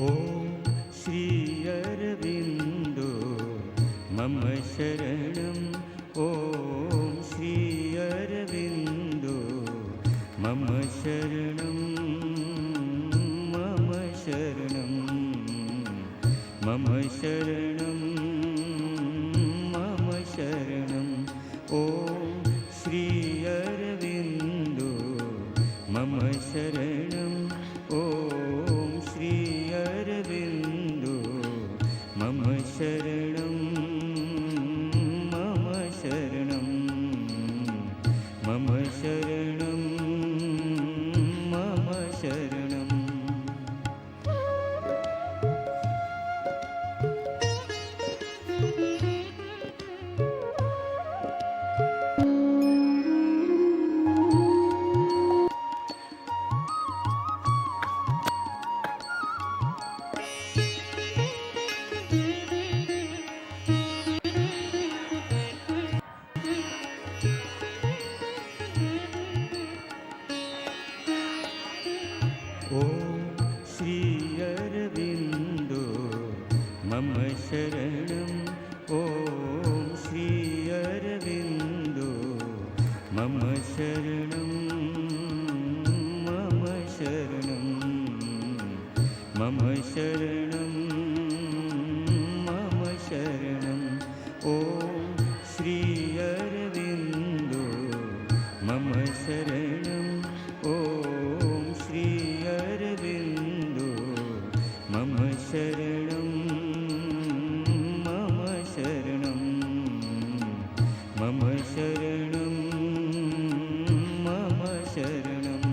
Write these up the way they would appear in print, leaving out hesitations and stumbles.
ॐ श्री अरविन्दो मम शरणम्। ॐ श्री अरविन्दो मम शरणम्। मम शरणम् मम शरणम् मम शरणम्। ॐ श्री अरविन्दो मम शरणम्। ॐ श्री अरविन्दो मम शरणम्। मम शरणम् मम शरणम् मम शरणम्। ॐ श्री अरविन्दो मम शरणम्। ॐ श्री अरविन्दो मम शरणम्। मम शरणम् मम शरणम् मम शरणम्। ॐ श्री अरविन्दो मम शरणम्। ॐ श्री अरविन्दो मम शरणम्। मम शरणम् मम शरणम् मम शरणम्।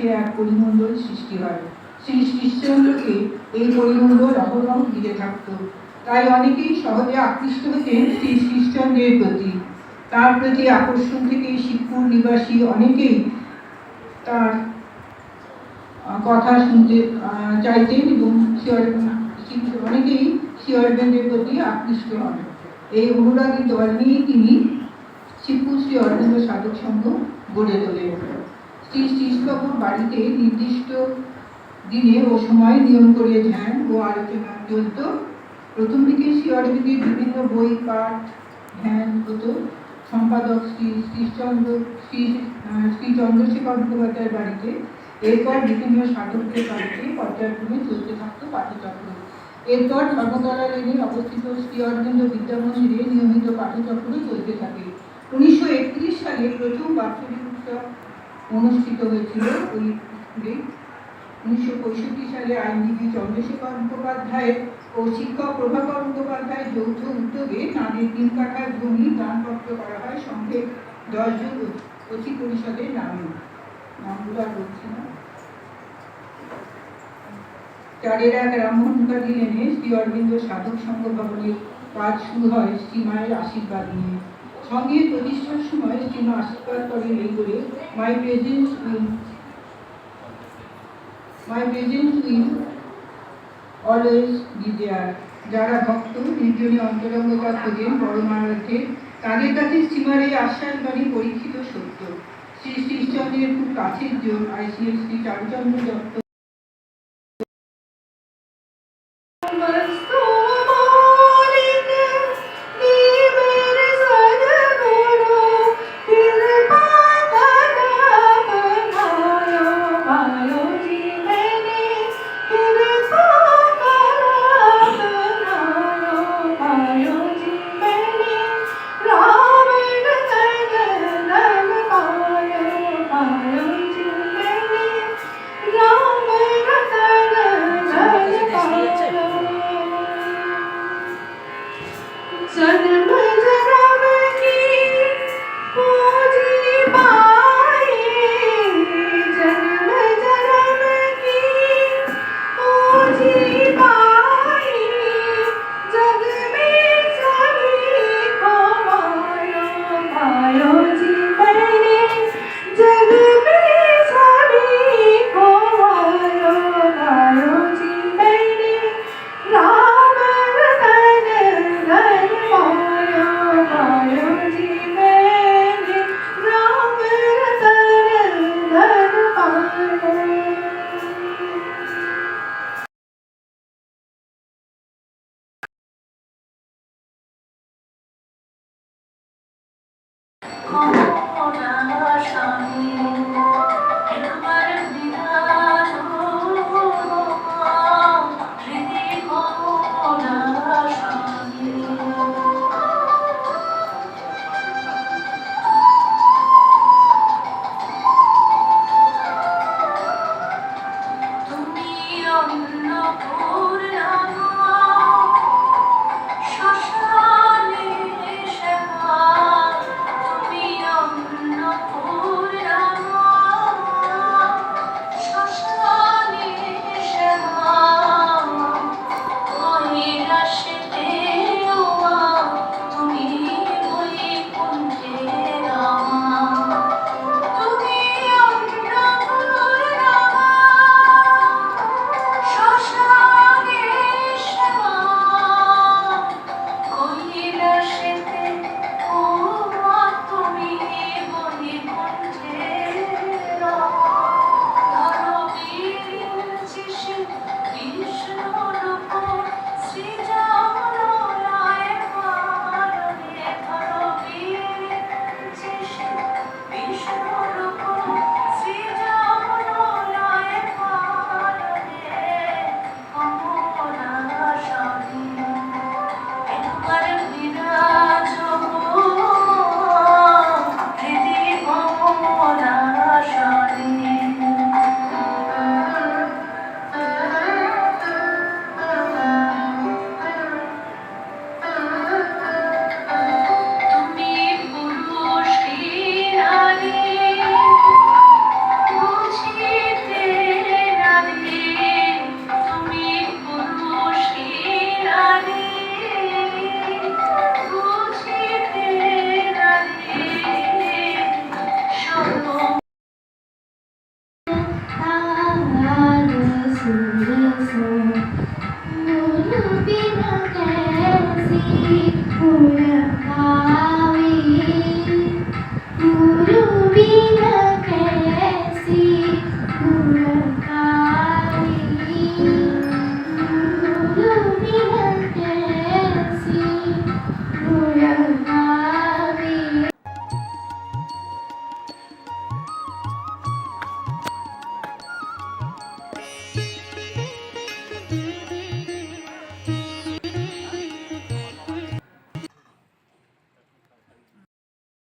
বাতাসে এক পরিমণ্ডল সৃষ্টি হয়। শ্রী কৃষ্ণচন্দ্রকে এই পরিমণ্ডল অহরহ ঘিরে থাকত। তাই অনেকেই সহজে আকৃষ্ট হতেন শ্রী কৃষ্ণচন্দ্রের প্রতি। তার প্রতি আকর্ষণ থেকে শিবপুর নিবাসী অনেকেই তার কথা শুনতে চাইতেন এবং অনেকেই শ্রী অরবিন্দের প্রতি আকৃষ্ট হন। এই অনুরাগী দল নিয়ে তিনি শিবপুর শ্রী অরবিন্দ সাধক সংঘ গড়ে তোলেন। শ্রী শ্রীবাবুর বাড়িতে নির্দিষ্ট দিনে ও সময় নিয়ম করে ধ্যান ও আলোচনা চলত। প্রথম দিকে শ্রী অরবিন্দের বিভিন্ন বই পাঠ ধ্যান হতো। সম্পাদক শ্রী চন্দ্রশেখর মুখোপাধ্যায়ের বাড়িতে। এরপর বিভিন্ন সাধকদের বাড়িতে পর্যায়ক্রমে চলতে থাকতো পাঠচক্র। এরপর ধর্মতলা লেনে অবস্থিত শ্রী অরবিন্দ বিদ্যা মন্দিরে নিয়মিত পাঠচক্র চলতে থাকে। 1931 সালে প্রথম বাৎসরিক উৎসব অনুষ্ঠিত হয়েছিল ওই স্কুলে। 1965 সালে আইনজীবী চন্দ্রশেখর মুখোপাধ্যায় ও শিক্ষক প্রভাকর মুখোপাধ্যায়ের যৌথ উদ্যোগে তাঁদের 3 কাঠা জমি দানপত্র করা হয় সংঘের 10 জন অতি পরিষদের নামে। নামগুলো আর বলছি না। 4-1 রামমোহন মুখার্জি লেনে শ্রী অরবিন্দ সাধক সংঘ ভবনের কাজ শুরু হয় শ্রীমায়ের আশীর্বাদ নিয়ে। সংঘের প্রতিষ্ঠার সময় শ্রীমা আশীর্বাদ করেন এই করে, my presence will always be there. যারা ভক্ত নির্জনে অন্তরঙ্গতা খোঁজেন পরমার্থে, তাদের কাছে শ্রীমার এই আশ্বাস বাণী পরীক্ষিত সত্য। শ্রী কৃষ্ণচন্দ্রের খুব কাছের জন আইসিএস শ্রী চারুচন্দ্র দত্ত Ram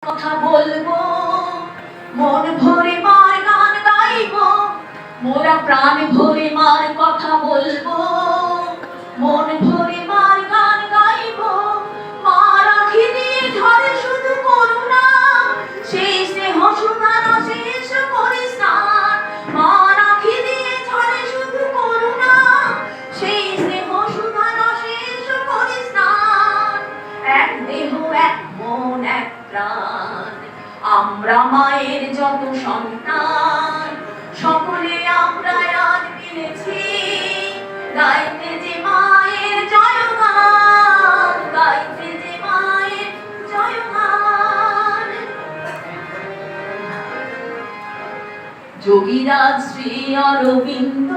কথা বলবো, মন ভরে মার গান গাইবো, মোরা প্রাণ ভরে মার কথা বলবো, মন ভরে মার গান গাইবো। মার আখি দিয়ে ঝরে শুধু করুণা, সেই স্নেহ সুধানা শেষ করিস না। মার আখি দিয়ে ঝরে শুধু করুণা, সেই স্নেহ সুধানা শেষ করিস না। এক দেহ এক মন এক প্রাণ, আমরা মায়ের যত সন্তান, সকলে আমরা আজ মিলেছি গাইতে যে মায়ের জয়গান, গাইতে যে মায়ের জয়গান। যোগীরাজ শ্রী অরবিন্দ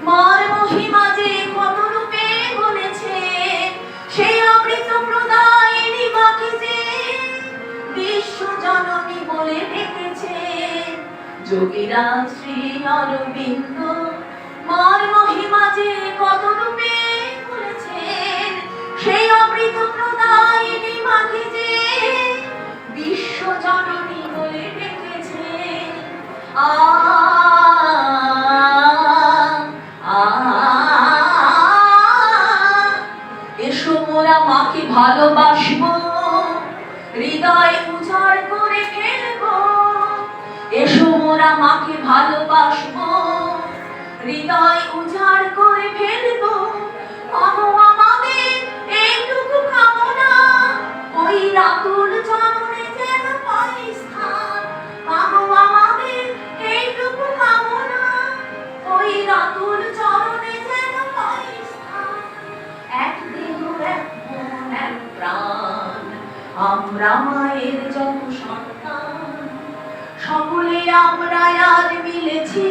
মার মহিমা যে কত রূপে বলেছে, সেই অমৃত প্রদায়িনী মাকে যে বিশ্ব জননী বলে ডেকেছে। যোগীরাজ শ্রী অরবিন্দ মার মহিমা যে কত রূপে বলেছেন, সেই অমৃত প্রদায়িনী মাকে যে বিশ্ব জননী বলে ডেকেছে। আ এসো মোরা মাকে ভালোবাসবো, হৃদয় উজাড় করে ফেলবো। এসো মোরা মাকে ভালোবাসবো, হৃদয় উজাড় করে ফেলবো। পাবো আমাদের এইটুকু কামনা, ওই রাতুল চরণে যেন পাই স্থান। পাবো আমাদের এইটুকু কামনা, ওই রাতুল চরণে যেন পাই স্থান। এক দেহ এক মন এক প্রাণ, আমরা মায়ের যত সন্তান, সকলে আমরা আজ মিলেছি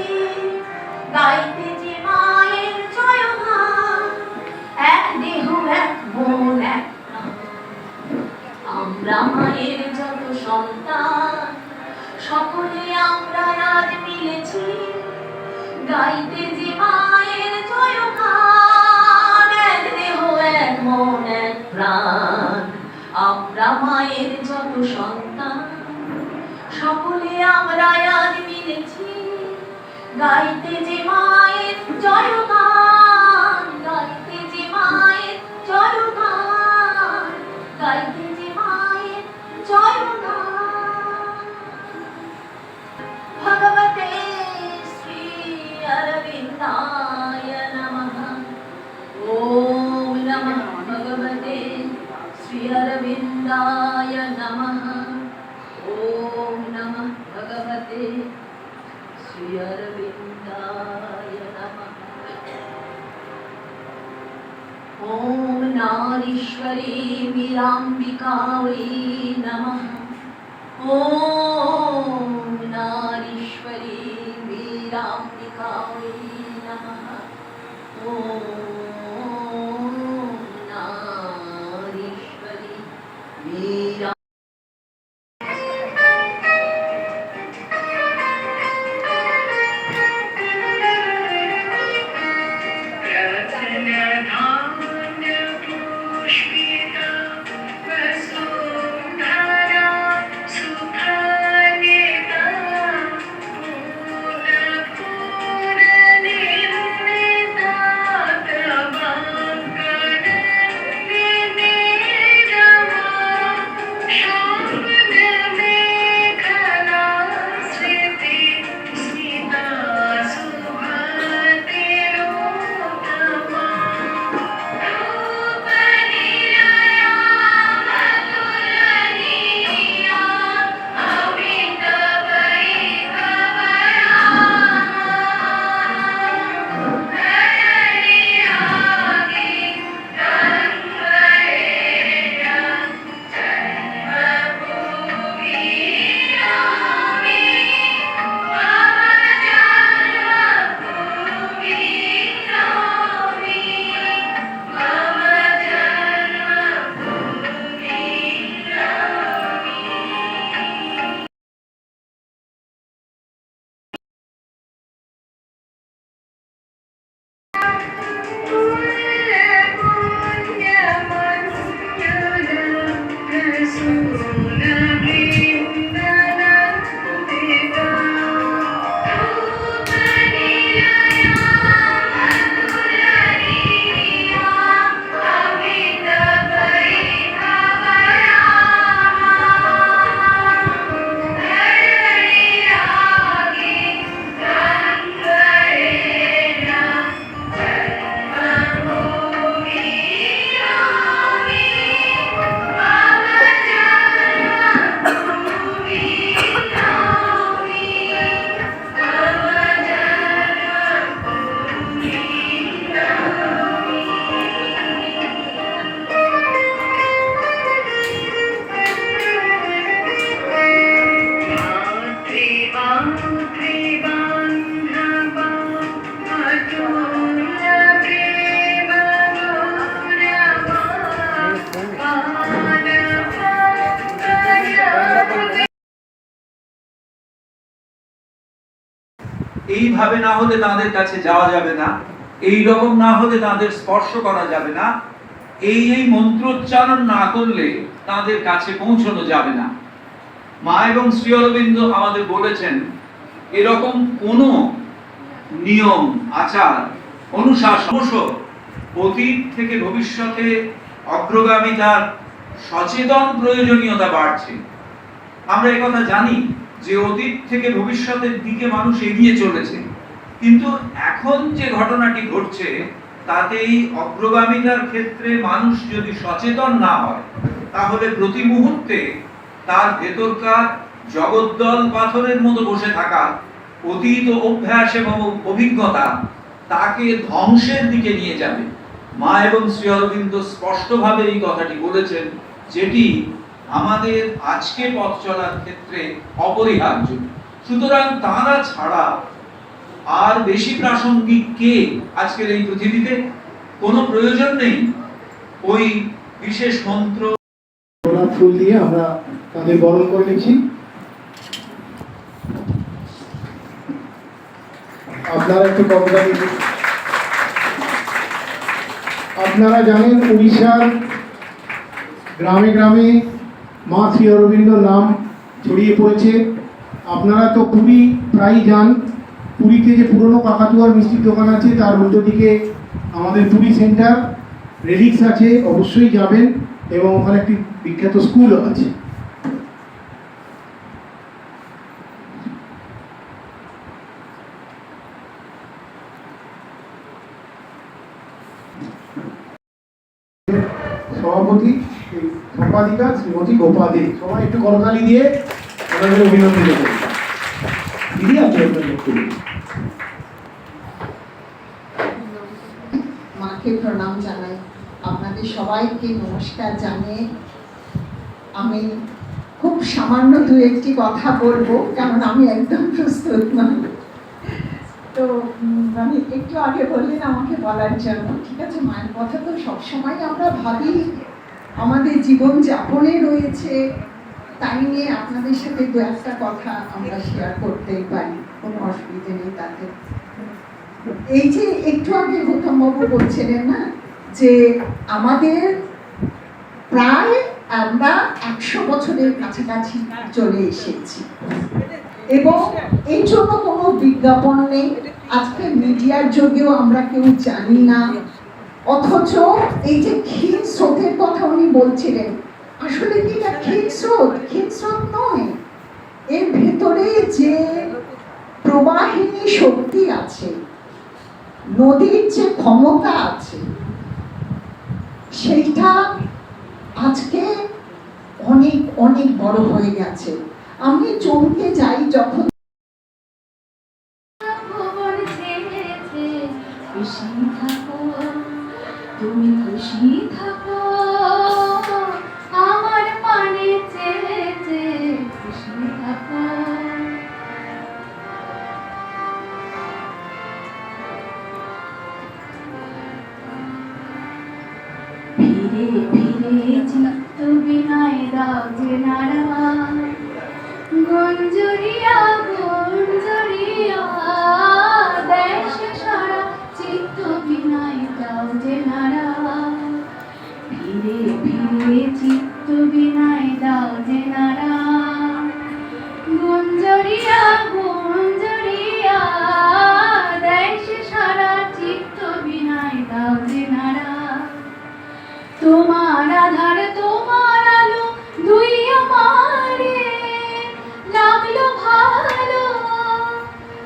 গাইতে যে মায়ের জয়গান। এক দেহ এক মন এক প্রাণ, আমরা মায়ের যত সন্তান, সকলে আমরা আজ মিলেছি গাইতে যে মায়ের জয়গান। এক দেহ এক মন এক প্রাণ, আমরা মায়ের যত সন্তান, সকলে আমরা আজ মিলেছি গাইতে যে মায়ের জয়গান, গাইতে যে মায়ের জয়গান, গাইতে যে মায়ের জয়গান। ভগবতে শ্রী অরবিন্দায় নমঃ। ওম নমঃ ভগবতে শ্রী অরবিন্দায় নমঃ। ওম নমঃ ভগবতে শ্রী অরবিন্দায় নমঃ। ওম নারীশ্বরী বীরাম্বিকাयै নমঃ। ওম নারীশ্বরী বীরাম্বিকাयै নমঃ। ওম নারীশ্বরী বীরা Bye. এইভাবে না হলে তাদের কাছে যাওয়া যাবে না, এই রকম না হলে তাদের স্পর্শ করা যাবে না, এই মন্ত্রোচ্চারণ না করলে তাদের কাছে পৌঁছানো যাবে না। মা এবং শ্রী অরবিন্দ আমাদের বলেছেন এরকম কোনো নিয়ম আচার অনুশাসন অতীত থেকে ভবিষ্যতে অগ্রগামিতার সচেতন প্রয়োজনীয়তা বাড়ছে। আমরা এই কথা জানি যে অতীত থেকে ভবিষ্যতের দিকে মানুষ এগিয়ে চলেছে, কিন্তু এখন যে ঘটনাটি ঘটছে তাতে এই অগ্রগামিতার ক্ষেত্রে মানুষ যদি সচেতন না হয় তাহলে প্রতি মুহূর্তে তার ভেতরকার জগদ্দল পাথরের মতো বসে থাকা অতীত অভ্যাস এবং অভিজ্ঞতা তাকে ধ্বংসের দিকে নিয়ে যাবে। মা এবং শ্রী অরবিন্দ স্পষ্টভাবে এই কথাটি বলেছেন, যেটি আমাদের আজকে পথ চলার ক্ষেত্রে অপরিহার্য। সুতরাং তারা ছাড়া আর বেশি প্রাসঙ্গিক কে আজকের এই পৃথিবীতে? কোনো প্রয়োজন নেই ওই বিশেষ মন্ত্র। গোলাপ ফুল দিয়ে আমরা তাদের বরণ করে নিচ্ছি। আপনারা একটু কবিতা লিখুন। আপনারা জানেন উড়িষ্যার গ্রামে গ্রামে মা শ্রী অরবিন্দর নাম ছড়িয়ে পড়েছে। আপনারা তো পুরী প্রায় যান। পুরীতে যে পুরনো কাকাতুয়ার মিষ্টির দোকান আছে তার উল্টো দিকে আমাদের পুরী সেন্টার রেলিক্স আছে, অবশ্যই যাবেন। এবং ওখানে একটি বিখ্যাত স্কুলও আছে। সভাপতি সম্পাদিকা শ্রীমতী গোপা দে, সবাই একটু করতালি দিয়ে ওনাদের অভিনন্দন জানাই। দিদি আছে মাকে প্রণাম জানাই, আপনাদের সবাইকে নমস্কার জানিয়ে আমি খুব সামান্য দু একটি কথা বলবো, কারণ আমি একদম প্রস্তুত নই। তো আমি একটু আগে বললেন আমাকে বলার জন্য, ঠিক আছে। মায়ের কথা তো সবসময় আমরা ভাবি, আমাদের জীবন যাপনে রয়েছে, তাই নিয়ে আপনাদের সাথে দু একটা কথা আমরা শেয়ার করতেই পারি, কোনো অসুবিধে নেই তাতে। এই যে একটু আগে গৌতমবাবু বলছিলেন না যে আমাদের প্রায় আমরা 100 বছরের কাছাকাছি চলে এসেছি, এবং এই জন্য কোনো বিজ্ঞাপন নেই। আজকে মিডিয়ার যুগেও আমরা কেউ জানি না, অথচ এই যে ক্ষীণ স্রোতের কথা উনি বলছিলেন, আসলে কি এটা ক্ষীণ স্রোত? ক্ষীণ স্রোত নয়, এর ভেতরে যে প্রবাহিনী শক্তি আছে, নদীর যে ক্ষমতা আছে, সেইটা আজকে অনেক অনেক বড় হয়ে গেছে। আমি চমকে যাই যখন খুশি থাকো, তুমি খুশি থাকো, আমার পানে চেয়েছে খুশি থাকো। ফিরে ফিরে চিত্ত বিনয় দাও যে নারা, গঞ্জরিয়া গঞ্জরিয়া দেশ সারা চিত্ত বিনয় দাও যে নারা। ফিরে ফিরে চিত্ত বিনয় দাও যে নারা, গঞ্জরিয়া গঞ্জরিয়া দেশ সারা চিত্ত বিনয় দাও যে নারা। তোমার আধার তোমার আলো দুই আমারে লাগলো ভালো,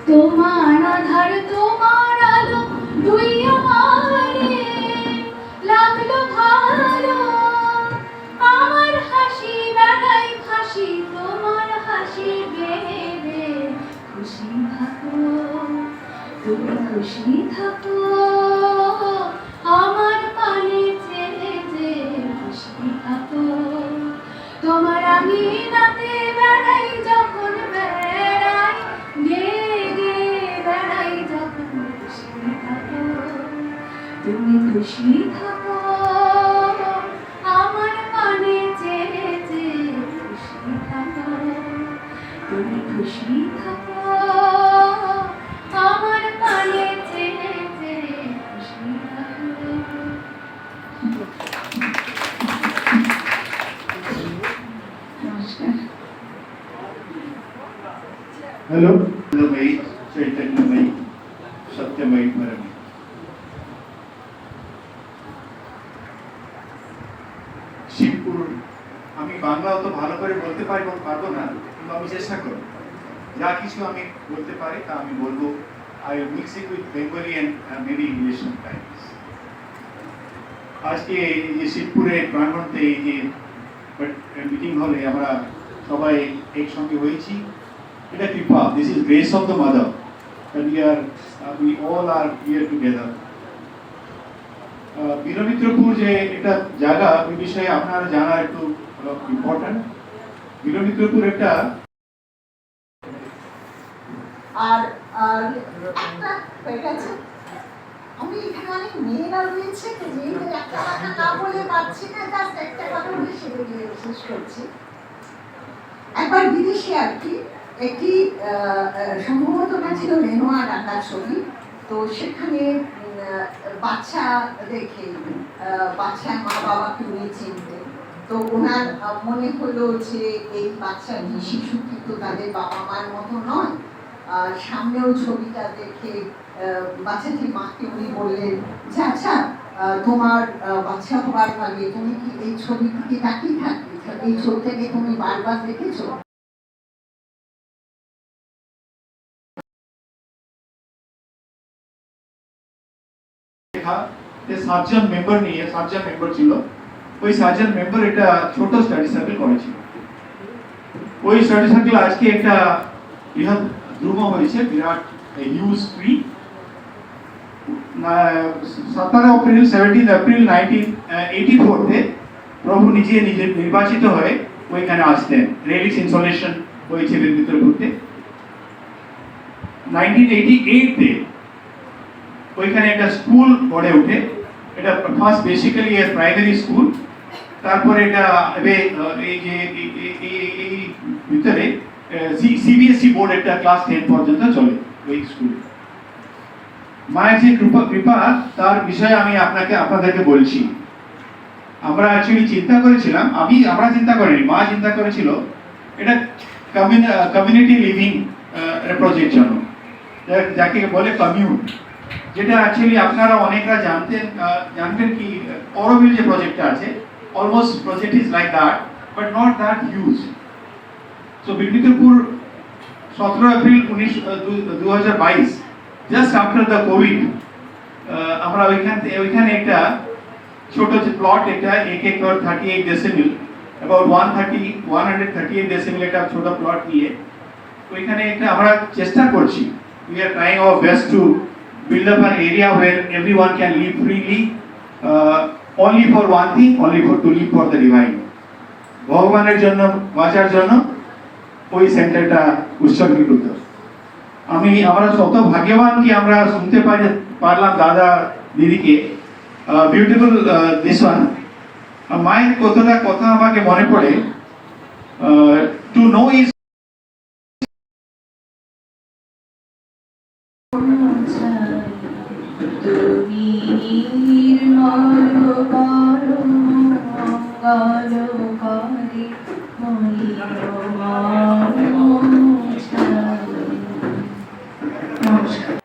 তোমার আধার তোমার আলো দুই আমারে লাগলো ভালো। আমার হাসি বেড়াই ভাসি তোমার হাসি বেড়ে, খুশি থাকো তুমি খুশি থাকো, আমার পানে চেয়ে যে খুশি থাকো। তোমার আমি নাতে বেড়াই যখন বেড়াই, গে গে বেড়াই যখন, খুশি থাকো তুমি খুশি থাকো, আমার পানে চেয়ে যে খুশি থাকো। তুমি খুশি থাকো, পারবো না, কিন্তু আমি চেষ্টা করব। যা কিছু আমি বলতে পারি তা আমি বলবো। I will mix it with Bengali and maybe English sometimes. আজকে এই যে শিবপুরে প্রাঙ্গণতে এই যে মিটিং হলে আমরা সবাই একসঙ্গে হয়েছি, এটা কৃপা, this is grace of the mother, we all are here together. বীরমিত্রপুর যে একটা জায়গা, ওই বিষয়ে আপনারা জানা একটু ইম্পর্টেন্ট। বীরমিত্রপুর একটা আর আর একটা হয়ে গেছে। আমি এখানে অনেক মেয়েরা রয়েছে যে একটা কথা না বলে পারছি না, জাস্ট একটা কথা বলে সেটা দিয়ে শেষ করছি। একবার বিদেশে আর কি একটি সম্ভবত না ছিল রেনোয়া ডাকার ছবি, তো সেখানে বাচ্চা দেখে বাচ্চার মা বাবাকে উনি চিনতেন, তো ওনার মনে হলো যে এই বাচ্চা শিশু কিন্তু তাদের বাবা মার মতো নয়। সামনেও ছবিটা দেখে বাচ্চাটির মাকে উনি বললেন যে আচ্ছা তোমার বাচ্চা হওয়ার আগে তুমি কি এই ছবিটিকে তাকিয়ে থাকবে, এই ছবিটাকে তুমি বারবার দেখেছো? সাতজন মেম্বার নিয়ে, সাতজন মেম্বার ছিল, ওই সাতজন মেম্বার একটা ছোট স্টাডি সার্কেল করেছিল। ওই স্টাডি সার্কেল আজকে একটা বৃহৎ দ্রুম হয়েছে, বিরাট হিউজ ট্রি। 17 এপ্রিল 17 এপ্রিল 1984-তে প্রভু নিজে নির্বাচিত হয়ে ওইখানে আসতেন। রেলিক্স ইনস্টলেশন হয়েছে বীরমিত্রপুরতে। 1988-তে ওইখানে একটা স্কুল গড়ে ওঠে। এটা ফার্স্ট বেসিক্যালি এর প্রাইমারি স্কুল, তারপরে এটা এই যে এই ভিতরে সিবিএসই বোর্ড একটা ক্লাস 10 পর্যন্ত চলে ওই স্কুলে। মায়ের যে কৃপা তার বিষয়ে আমি আপনাদেরকে বলছি। আমরা অ্যাকচুয়ালি চিন্তা করেছিলাম, আমরা চিন্তা করিনি, মা চিন্তা করেছিল এটা কমিউনিটি লিভিং প্রজেক্ট জন্য, যাকে বলে কমিউন, যেটা অ্যাকচুয়ালি আপনারা অনেকরা জানবেন কি অরোভিল যে প্রজেক্টটা আছে, almost project is like that but not that huge. So Birmitrapur 17 April 2022 just after the COVID, আমরা ওইখানে একটা ছোট যে প্লট, এটা 1 একর 38 ডেসিমিল, অ্যাবাউট 138 ডেসিমিল একটা ছোট প্লট নিয়ে ওইখানে একটা আমরা চেষ্টা করছি। We are trying our best to build up an area where everyone can live freely, only for one thing, to live for the divine. ভগবানের জন্য বাঁচার জন্য ওই সেন্টারটা উৎসর্গীকৃত। আমরা কত ভাগ্যবান কি আমরা শুনতে পারলাম দাদা দিদিকে, বিউটিফুল দিস ওয়ান। মায়ের কথা আমাকে মনে পড়ে, টু নো ইজ তুমি নির্মল করো মঙ্গল করে নমস্কার।